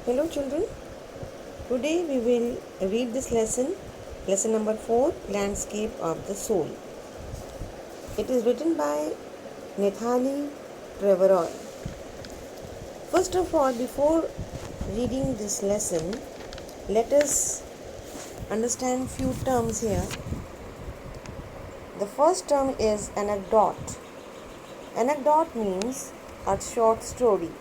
Hello children, today we will read this lesson number 4, Landscape of the Soul. It is written by Nathalie Trevorrow. First of all, before reading this lesson, let us understand few terms here. The first term is anecdote. Anecdote means a short story.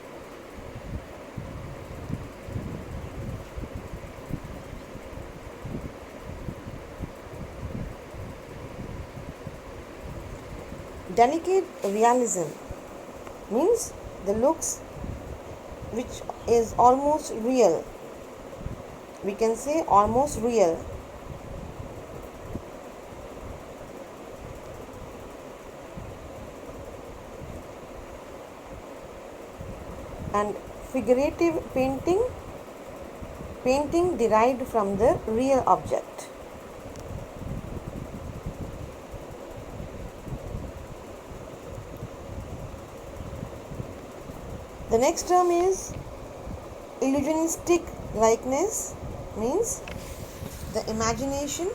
Delicate realism means the looks which is almost real. We can say almost real. And figurative painting derived from the real object. The next term is illusionistic likeness, means the imagination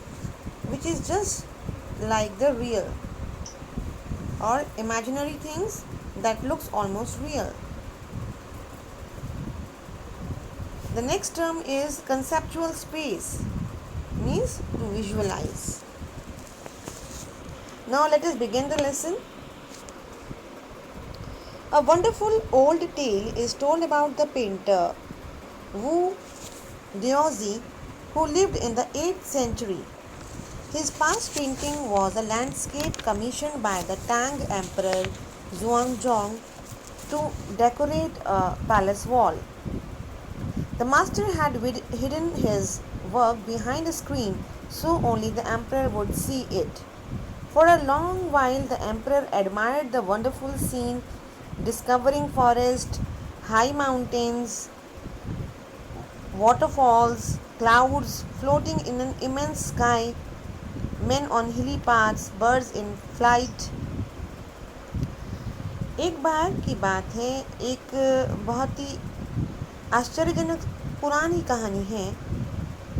which is just like the real, or imaginary things that looks almost real. The next term is conceptual space, means to visualize. Now let us begin the lesson. A wonderful old tale is told about the painter Wu Diaozi, who lived in the 8th century. His past painting was a landscape commissioned by the Tang Emperor Xuanzong to decorate a palace wall. The master had hidden his work behind a screen so only the emperor would see it. For a long while, the emperor admired the wonderful scene, discovering forest, high mountains, waterfalls, clouds floating in an immense sky, men on hilly paths, birds in flight. एक बार की बात है, एक बहुत ही आश्चर्यजनक पुरानी कहानी है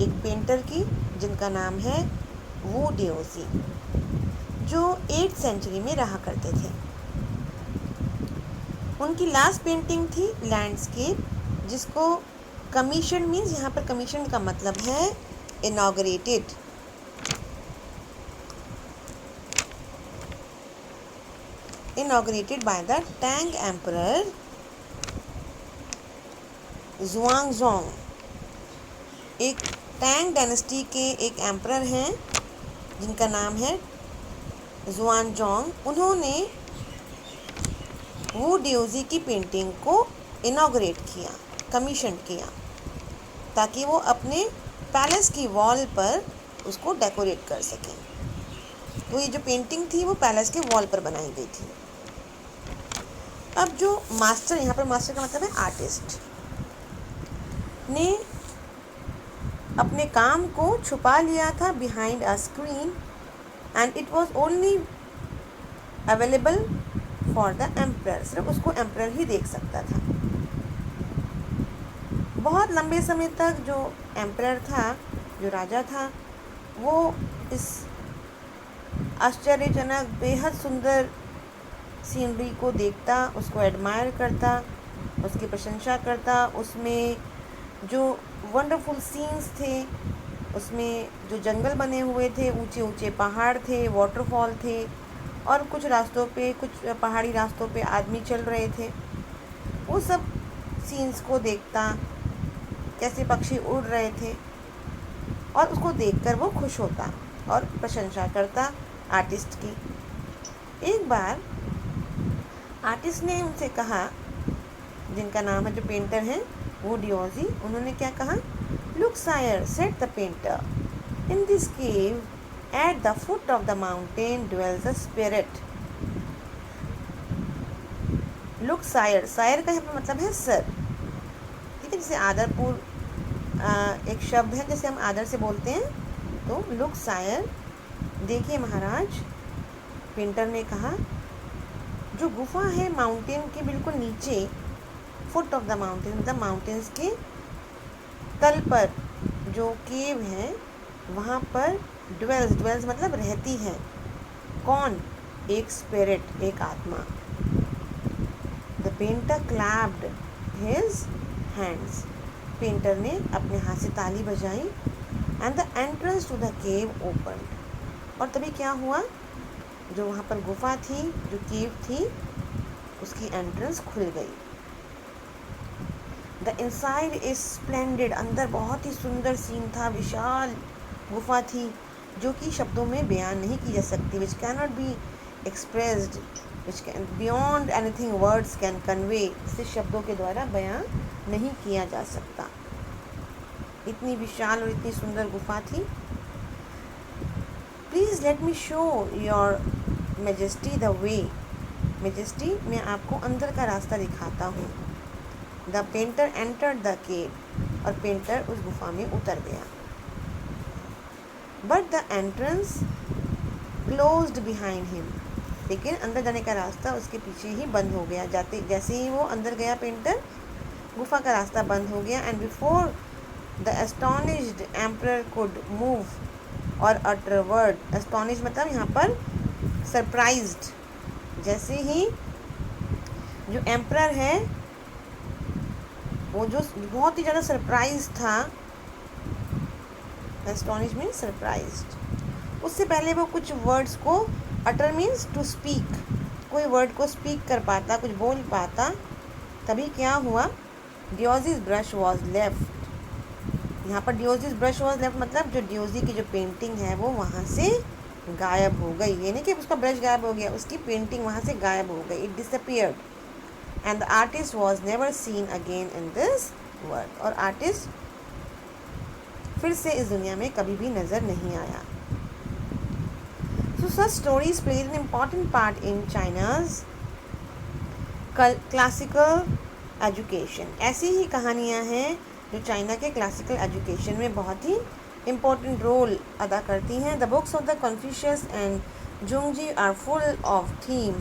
एक पेंटर की जिनका नाम है वू डियोजी, जो 8th सेंचुरी में रहा करते थे. उनकी लास्ट पेंटिंग थी लैंडस्केप, जिसको कमीशन मीन्स, यहाँ पर कमीशन का मतलब है inaugurated. Inaugurated by the Tang emperor Xuanzong. एक टैंग डायनेस्टी के एक एम्परर हैं जिनका नाम है जुआनजोंग. उन्होंने वू डियोजी की पेंटिंग को इनॉग्रेट किया, कमीशन किया, ताकि वो अपने पैलेस की वॉल पर उसको डेकोरेट कर सकें. तो ये जो पेंटिंग थी वो पैलेस के वॉल पर बनाई गई थी. अब जो मास्टर, यहाँ पर मास्टर का मतलब है आर्टिस्ट, ने अपने काम को छुपा लिया था behind a screen and it was only available for the emperor. सिर्फ उसको एम्परर ही देख सकता था. बहुत लंबे समय तक जो एम्परर था, जो राजा था, वो इस आश्चर्यजनक बेहद सुंदर सीनरी को देखता, उसको एडमायर करता, उसकी प्रशंसा करता. उसमें जो वंडरफुल सीन्स थे, उसमें जो जंगल बने हुए थे, ऊंचे ऊंचे पहाड़ थे, वाटरफॉल थे, और कुछ रास्तों पे, कुछ पहाड़ी रास्तों पे आदमी चल रहे थे, वो सब सीन्स को देखता, कैसे पक्षी उड़ रहे थे, और उसको देखकर वो खुश होता और प्रशंसा करता आर्टिस्ट की. एक बार आर्टिस्ट ने उनसे कहा, जिनका नाम है, जो पेंटर हैं वो डियोजी, उन्होंने क्या कहा? Look sire, said the painter, in this cave at the foot of the mountain dwells a spirit. Look sire, sire का यहाँ पर मतलब है सर. ठीक है, जैसे आदरपूर एक शब्द है, जैसे हम आदर से बोलते हैं, तो लुक सायर, देखिए महाराज. पेंटर ने कहा, जो गुफा है माउंटेन के बिल्कुल नीचे, फुट ऑफ द माउंटेन, मतलब माउंटेन्स के तल पर जो केव है वहाँ पर ड्वेल्स मतलब रहती है। कौन? एक स्पिरिट, एक आत्मा। The painter clapped his hands, painter ने अपने हाथ से ताली बजाई। And the entrance to the cave open, और तभी क्या हुआ, जो वहाँ पर गुफा थी, जो केव थी, उसकी एंट्रेंस खुल गई। द इनसाइड इज स्प्लेंडेड, अंदर बहुत ही सुंदर सीन था, विशाल गुफा थी जो कि शब्दों में बयान नहीं की जा सकती, which can not be expressed, which can beyond anything words can convey, इसे शब्दों के द्वारा बयान नहीं किया जा सकता। इतनी विशाल और इतनी सुंदर गुफा थी। Please let me show your majesty the way, majesty मैं आपको अंदर का रास्ता दिखाता हूँ। The painter entered the cave, और पेंटर उस गुफा में उतर गया। But the entrance closed behind him, लेकिन अंदर जाने का रास्ता उसके पीछे ही बंद हो गया। जैसे ही वो अंदर गया पेंटर, गुफा का रास्ता बंद हो गया। And before the astonished emperor could move और अटर वर्ड, एस्टोनिश मतलब यहाँ पर सरप्राइज्ड, जैसे ही जो एम्परर है वो जो बहुत ही ज़्यादा सरप्राइज था, एस्टोनिश मीन्स सरप्राइज्ड, उससे पहले वो कुछ वर्ड्स को, अटर मीन्स टू स्पीक, कोई वर्ड को स्पीक कर पाता, कुछ बोल पाता, तभी क्या हुआ, डियोजिस ब्रश वॉज लेफ्ट। यहाँ पर डियोजिस ब्रश वॉज लेफ्ट मतलब जो डियोजी की जो पेंटिंग है वो वहाँ से गायब हो गई। ये नहीं कि उसका ब्रश गायब हो गया, उसकी पेंटिंग वहाँ से गायब हो गई, it disappeared. And the artist was never seen again in this world, और आर्टिस्ट फिर से इस दुनिया में कभी भी नज़र नहीं आया। So such stories played an important part in China's classical education. ऐसी ही कहानियाँ हैं जो चाइना के क्लासिकल एजुकेशन में बहुत ही इम्पोर्टेंट रोल अदा करती हैं। The books of the Confucius and Zhuangzi are full of theme,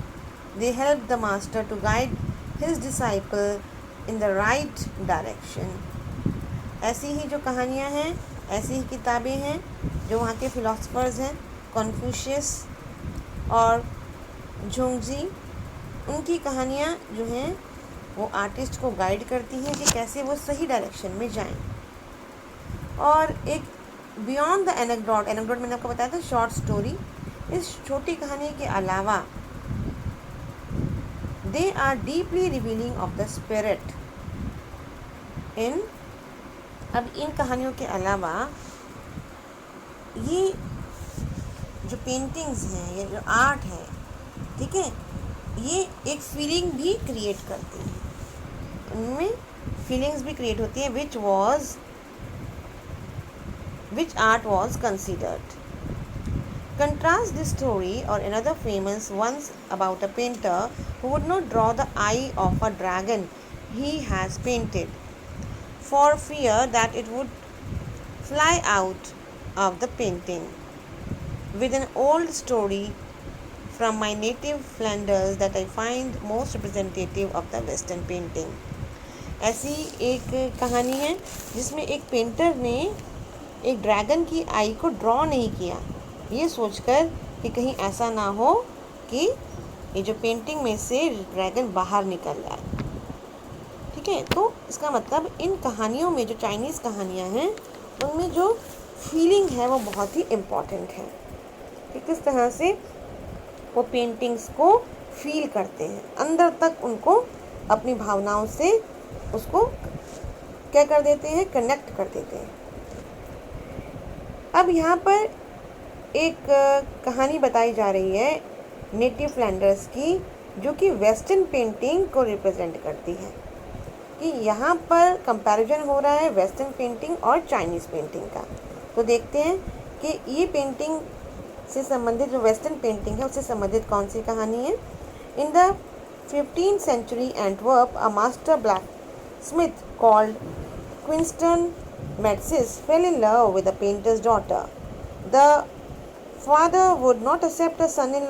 they help the master to guide his disciple in the right direction. ऐसी ही जो कहानियाँ हैं, ऐसी ही किताबें हैं जो वहाँ के फिलोसफर्स हैं, कन्फ्यूशियस और झुंगजी, उनकी कहानियाँ जो हैं वो आर्टिस्ट को गाइड करती हैं कि कैसे वो सही डायरेक्शन में जाएं। और एक बियॉन्ड द एनेक्डोट, एनेक्डोट मैंने आपको बताया था शॉर्ट स्टोरी, इस छोटी कहानी के अलावा they are deeply revealing of the spirit in, अब इन कहानियों के अलावा ये जो पेंटिंग्स हैं, ये जो आर्ट है, ठीक है, ये एक फीलिंग भी क्रिएट करती हैं, उनमें फीलिंग्स भी क्रिएट होती हैं, which art was considered. Contrast this story or another famous ones about a painter who would not draw the eye of a dragon he has painted for fear that it would fly out of the painting, with an old story from my native Flanders that I find most representative of the Western painting. ऐसी एक कहानी है जिसमें एक painter ने एक dragon की आई को ड्रॉ नहीं किया, ये सोचकर कि कहीं ऐसा ना हो कि ये जो पेंटिंग में से ड्रैगन बाहर निकल जाए। ठीक है, तो इसका मतलब इन कहानियों में, जो चाइनीज़ कहानियाँ हैं, उनमें जो फीलिंग है वो बहुत ही इम्पॉर्टेंट है कि किस तरह से वो पेंटिंग्स को फील करते हैं, अंदर तक उनको अपनी भावनाओं से उसको क्या कर देते हैं, कनेक्ट कर देते हैं। अब यहाँ पर एक कहानी बताई जा रही है नेटिव फ्लैंडर्स की, जो कि वेस्टर्न पेंटिंग को रिप्रेजेंट करती है, कि यहाँ पर कंपैरिजन हो रहा है वेस्टर्न पेंटिंग और चाइनीज़ पेंटिंग का। तो देखते हैं कि ये पेंटिंग से संबंधित, जो वेस्टर्न पेंटिंग है उससे संबंधित कौन सी कहानी है। In the 15th century Antwerp, a master blacksmith called Quinston Metzys fell in love with the painter's daughter. The father would not accept a son-in-law